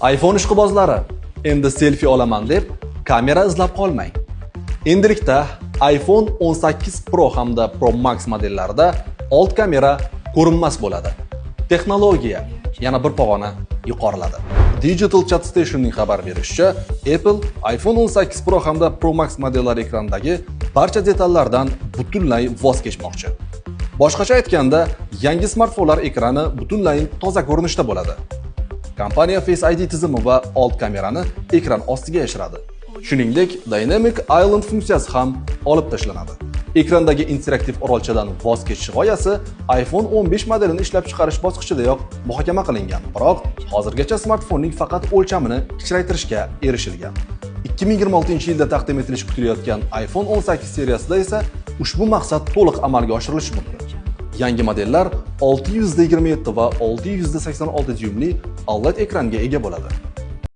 iPhone ishqibozlari, endi selfie olaman deb kamera izlab qolmang. Endilikda iPhone 18 Pro hamda Pro Max modellarida old kamera ko'rinmas bo'ladi. Texnologiya yana bir pog'ona yuqoriladi. Digital Chat Station'ning xabar berishicha, Apple iPhone 18 Pro hamda Pro Max modellari ekranidagi barcha detallardan butunlay voz kechmoqchi. Boshqacha aytganda, yangi smartfonlar ekrani butunlay toza ko'rinishda bo'ladi. Kompaniya Face ID tizimi va old kamerani ekran ostiga yashiradi. Shuningdek, Dynamic Island funksiyasi ham olib tashlanadi. Ekrandagi interaktiv orolchadan voz kechish g'oyasi iPhone 15 modelini ishlab chiqarish bosqichidayoq muhokama qilingan, biroq hozirgacha smartfonning faqat o'lchamini kichraytirishga erishilgan. 2026-yilda taqdim etilishi kutilayotgan iPhone 18 seriyasida esa ushbu maqsad to'liq amalga oshirilishi mumkin. Yangi modellar 627 va 686 dyumli OLED ekranga ega bo'ladi.